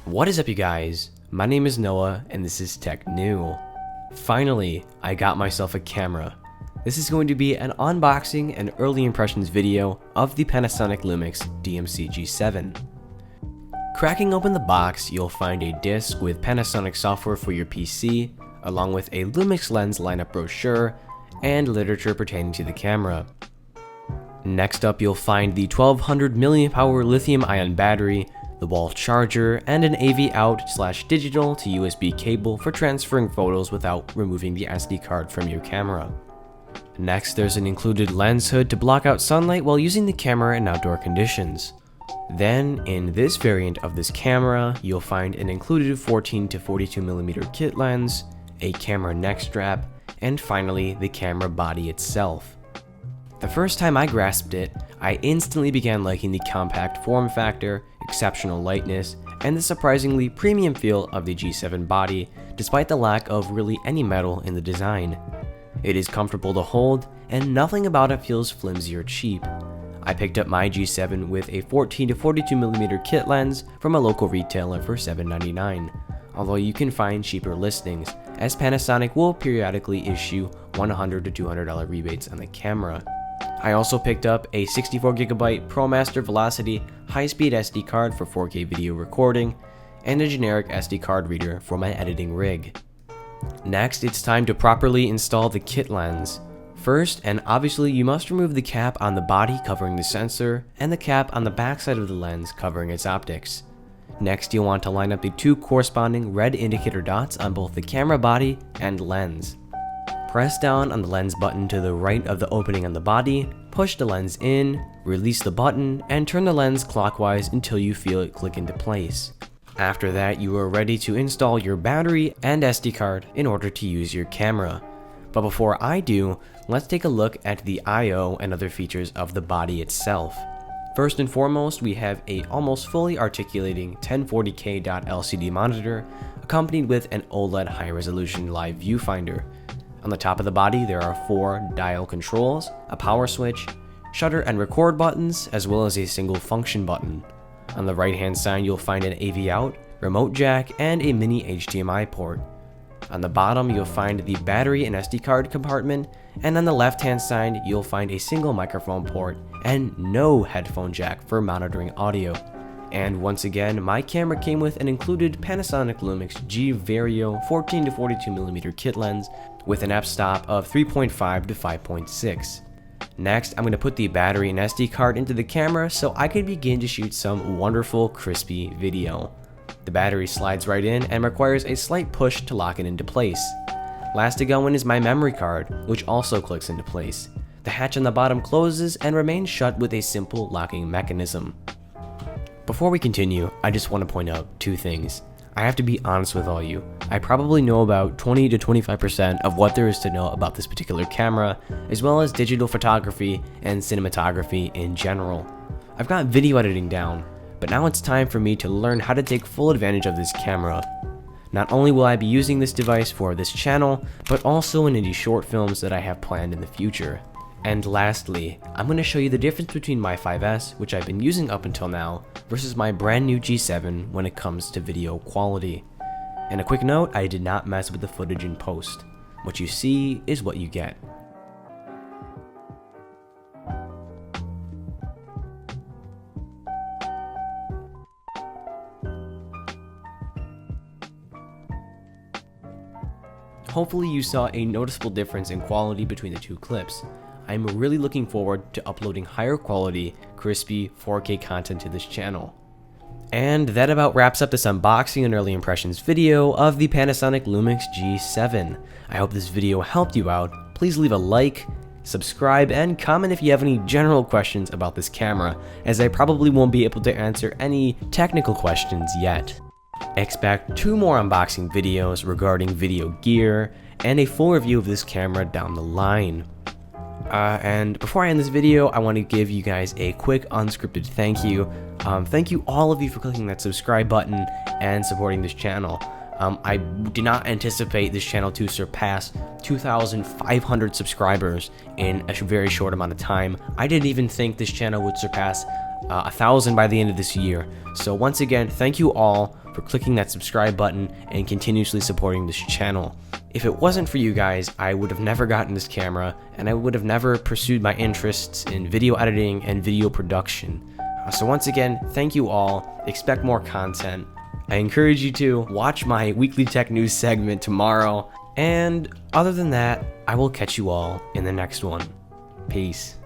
What is up, you guys? My name is Noah and this is Tech New. Finally, I got myself a camera. This is going to be an unboxing and early impressions video of the Panasonic Lumix DMC-G7. Cracking open the box, you'll find a disc with Panasonic software for your PC, along with a Lumix lens lineup brochure and literature pertaining to the camera. Next up, you'll find the 1200 mAh lithium-ion battery, the wall charger, and an AV out/digital to USB cable for transferring photos without removing the SD card from your camera. Next, there's an included lens hood to block out sunlight while using the camera in outdoor conditions. Then, in this variant of this camera, you'll find an included 14 to 42 mm kit lens, a camera neck strap, and finally the camera body itself. The first time I grasped it, I instantly began liking the compact form factor, exceptional lightness, and the surprisingly premium feel of the G7 body, despite the lack of really any metal in the design. It is comfortable to hold, and nothing about it feels flimsy or cheap. I picked up my G7 with a 14 to 42 mm kit lens from a local retailer for $7.99, although you can find cheaper listings, as Panasonic will periodically issue $100 to $200 rebates on the camera. I also picked up a 64GB ProMaster Velocity high-speed SD card for 4K video recording, and a generic SD card reader for my editing rig. Next, it's time to properly install the kit lens. First, and obviously, you must remove the cap on the body covering the sensor, and the cap on the backside of the lens covering its optics. Next, you'll want to line up the two corresponding red indicator dots on both the camera body and lens. Press down on the lens button to the right of the opening on the body, push the lens in, release the button, and turn the lens clockwise until you feel it click into place. After that, you are ready to install your battery and SD card in order to use your camera. But before I do, let's take a look at the I/O and other features of the body itself. First and foremost, we have a almost fully articulating 1040K LCD monitor, accompanied with an OLED high-resolution live viewfinder. On the top of the body, there are 4 dial controls, a power switch, shutter and record buttons, as well as a single function button. On the right-hand side, you'll find an AV out, remote jack, and a mini HDMI port. On the bottom, you'll find the battery and SD card compartment, and on the left-hand side, you'll find a single microphone port and no headphone jack for monitoring audio. And once again, my camera came with an included Panasonic Lumix G Vario 14 to 42 mm kit lens with an f-stop of 3.5 to 5.6. Next, I'm going to put the battery and SD card into the camera so I can begin to shoot some wonderful crispy video. The battery slides right in and requires a slight push to lock it into place. Last to go in is my memory card, which also clicks into place. The hatch on the bottom closes and remains shut with a simple locking mechanism. Before we continue, I just want to point out 2 things. I have to be honest with all you. I probably know about 20 to 25% of what there is to know about this particular camera, as well as digital photography and cinematography in general. I've got video editing down, but now it's time for me to learn how to take full advantage of this camera. Not only will I be using this device for this channel, but also in indie short films that I have planned in the future. And lastly, I'm going to show you the difference between my 5S, which I've been using up until now, versus my brand new G7 when it comes to video quality. And a quick note, I did not mess with the footage in post. What you see is what you get. Hopefully you saw a noticeable difference in quality between the 2 clips. I'm really looking forward to uploading higher quality, crispy 4K content to this channel. And that about wraps up this unboxing and early impressions video of the Panasonic Lumix G7. I hope this video helped you out. Please leave a like, subscribe, and comment if you have any general questions about this camera, as I probably won't be able to answer any technical questions yet. Expect 2 more unboxing videos regarding video gear, and a full review of this camera down the line. And before I end this video, I want to give you guys a quick unscripted thank you. Thank you all of you for clicking that subscribe button and supporting this channel. I did not anticipate this channel to surpass 2,500 subscribers in a very short amount of time. I didn't even think this channel would surpass 1,000 by the end of this year. So once again, thank you all for clicking that subscribe button and continuously supporting this channel. If it wasn't for you guys, I would have never gotten this camera, and I would have never pursued my interests in video editing and video production. So once again, thank you all. Expect more content. I encourage you to watch my weekly tech news segment tomorrow. And other than that, I will catch you all in the next one. Peace.